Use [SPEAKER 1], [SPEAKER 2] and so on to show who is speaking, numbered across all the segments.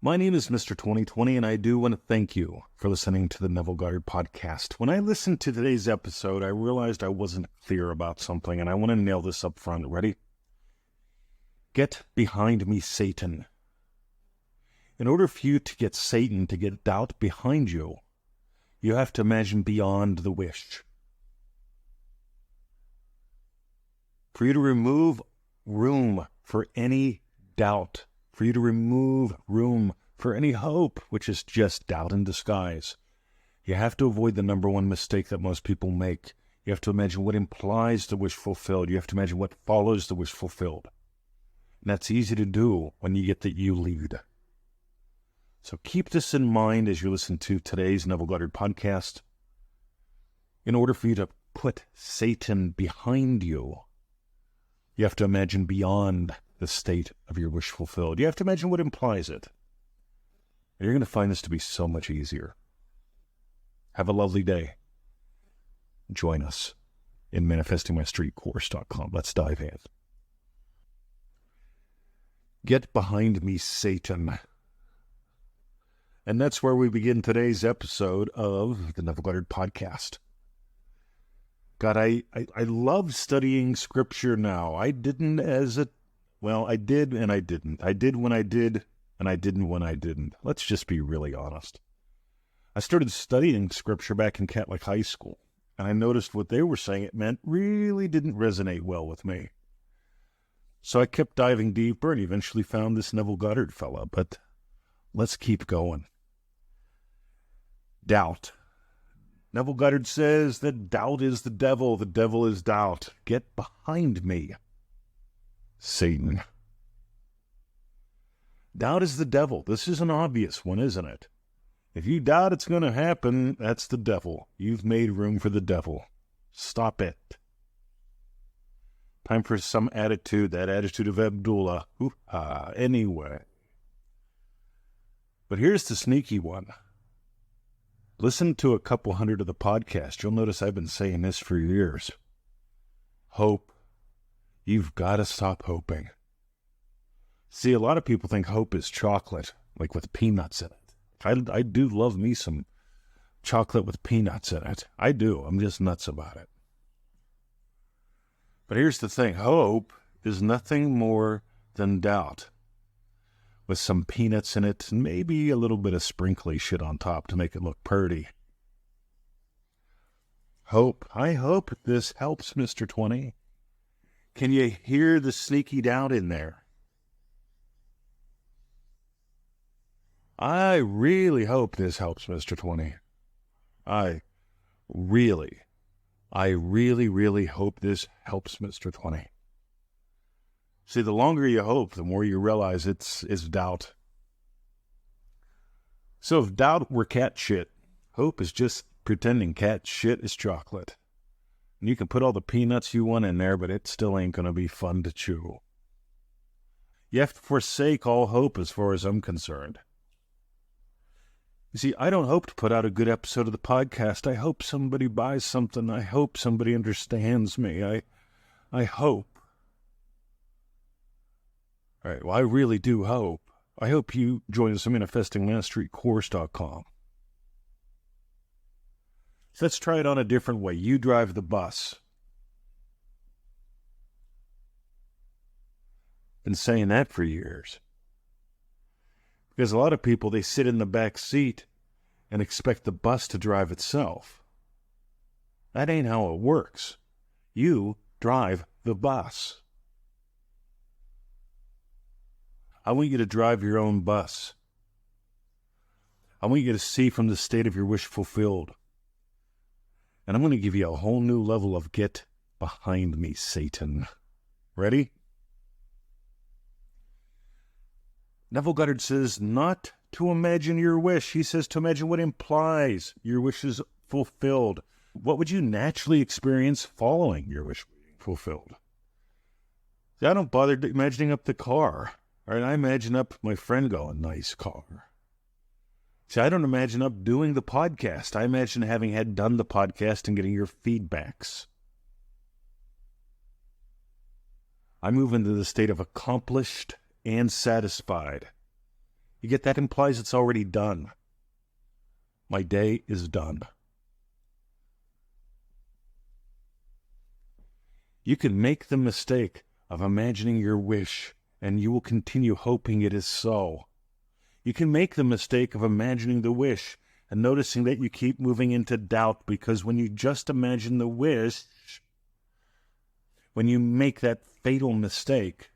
[SPEAKER 1] My name is Mr. 2020, and I do want to thank you for listening to the Neville Goddard podcast. When I listened to today's episode, I realized I wasn't clear about something, and I want to nail this up front. Ready? Get behind me, Satan. In order for you to get Satan to get doubt behind you, you have to imagine beyond the wish. For you to remove room for any doubt, for you to remove room for any hope, which is just doubt in disguise, you have to avoid the number one mistake that most people make. You have to imagine what implies the wish fulfilled. You have to imagine what follows the wish fulfilled. And that's easy to do when you get the you lead. So keep this in mind as you listen to today's Neville Goddard podcast. In order for you to put Satan behind you, you have to imagine beyond the state of your wish fulfilled. You have to imagine what implies it. And you're going to find this to be so much easier. Have a lovely day. Join us in manifestingmystreetcourse.com. Let's dive in. Get behind me, Satan. And that's where we begin today's episode of the Neville Goddard podcast. God, I love studying Scripture now. I didn't I did and I didn't. I did when I did, and I didn't when I didn't. Let's just be really honest. I started studying Scripture back in Catholic high school, and I noticed what they were saying it meant really didn't resonate well with me. So I kept diving deeper and eventually found this Neville Goddard fella, but let's keep going. Doubt. Neville Goddard says that doubt is the devil is doubt. Get behind me, Satan. Doubt is the devil. This is an obvious one, isn't it? If you doubt it's going to happen, that's the devil. You've made room for the devil. Stop it. Time for some attitude, that attitude of Abdullah. Anyway. But here's the sneaky one. Listen to a couple hundred of the podcast. You'll notice I've been saying this for years. Hope. You've got to stop hoping. See, a lot of people think hope is chocolate, like with peanuts in it. I do love me some chocolate with peanuts in it. I do. I'm just nuts about it. But here's the thing. Hope is nothing more than doubt, with some peanuts in it and maybe a little bit of sprinkly shit on top to make it look purty. Hope. I hope this helps, Mr. 20. Can you hear the sneaky doubt in there? I really hope this helps, Mr. 20. I really hope this helps, Mr. 20. See, the longer you hope, the more you realize it's doubt. So if doubt were cat shit, hope is just pretending cat shit is chocolate. And you can put all the peanuts you want in there, but it still ain't going to be fun to chew. You have to forsake all hope as far as I'm concerned. You see, I don't hope to put out a good episode of the podcast. I hope somebody buys something. I hope somebody understands me. I hope. All right, well, I really do hope. I hope you join us at manifestingmystreetcourse.com. So let's try it on a different way. You drive the bus. Been saying that for years. Because a lot of people, they sit in the back seat and expect the bus to drive itself. That ain't how it works. You drive the bus. I want you to drive your own bus. I want you to see from the state of your wish fulfilled. And I'm going to give you a whole new level of get behind me, Satan. Ready? Neville Goddard says not to imagine your wish. He says to imagine what implies your wish is fulfilled. What would you naturally experience following your wish being fulfilled? See, I don't bother imagining up the car. All right, I imagine up my friend going, nice car. See, I don't imagine up doing the podcast. I imagine having had done the podcast and getting your feedbacks. I move into the state of accomplished and satisfied. You get that implies it's already done. My day is done. You can make the mistake of imagining your wish, and you will continue hoping it is so. You can make the mistake of imagining the wish and noticing that you keep moving into doubt, because when you just imagine the wish, when you make that fatal mistake,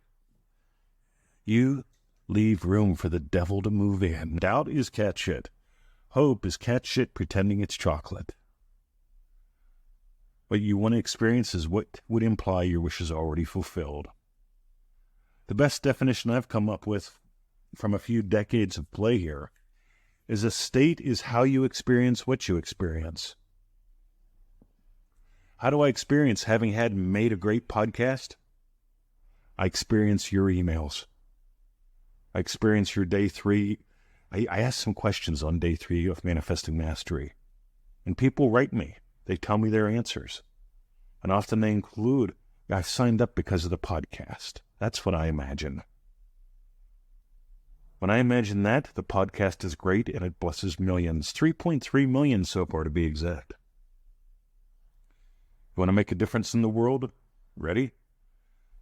[SPEAKER 1] you leave room for the devil to move in. Doubt is cat shit. Hope is cat shit pretending it's chocolate. What you want to experience is what would imply your wish is already fulfilled. The best definition I've come up with from a few decades of play here is a state is how you experience what you experience. How do I experience having made a great podcast? I experience your emails. I experience your day 3. I asked some questions on day 3 of Manifesting Mastery, and people write me. They tell me their answers, and often they include, I signed up because of the podcast. That's what I imagine. When I imagine that, the podcast is great and it blesses millions. 3.3 million so far to be exact. You want to make a difference in the world? Ready?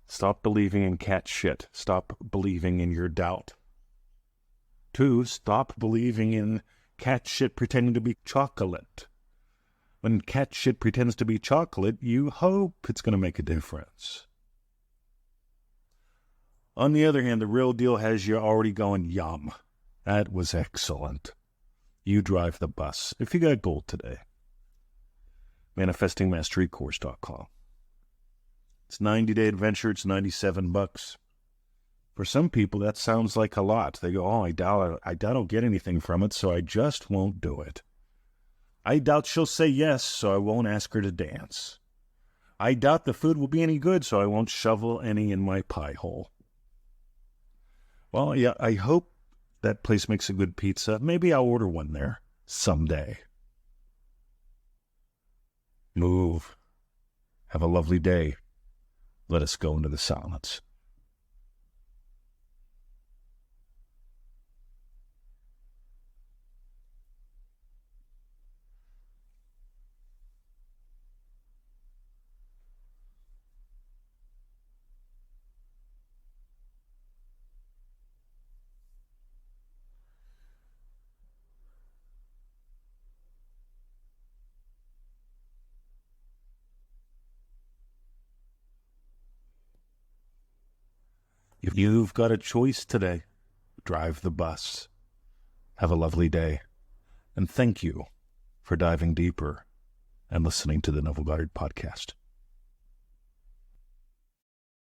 [SPEAKER 1] Stop believing in cat shit. Stop believing in your doubt. 2, stop believing in cat shit pretending to be chocolate. When cat shit pretends to be chocolate, you hope it's going to make a difference. On the other hand, the real deal has you already going, yum. That was excellent. You drive the bus. If you got gold today, manifestingmasterycourse.com. It's 90-day adventure. It's $97. For some people, that sounds like a lot. They go, oh, I doubt I'll get anything from it, so I just won't do it. I doubt she'll say yes, so I won't ask her to dance. I doubt the food will be any good, so I won't shovel any in my pie hole. Well, yeah, I hope that place makes a good pizza. Maybe I'll order one there someday. Move. Have a lovely day. Let us go into the silence. If you've got a choice today, drive the bus. Have a lovely day. And thank you for diving deeper and listening to the Neville Goddard podcast.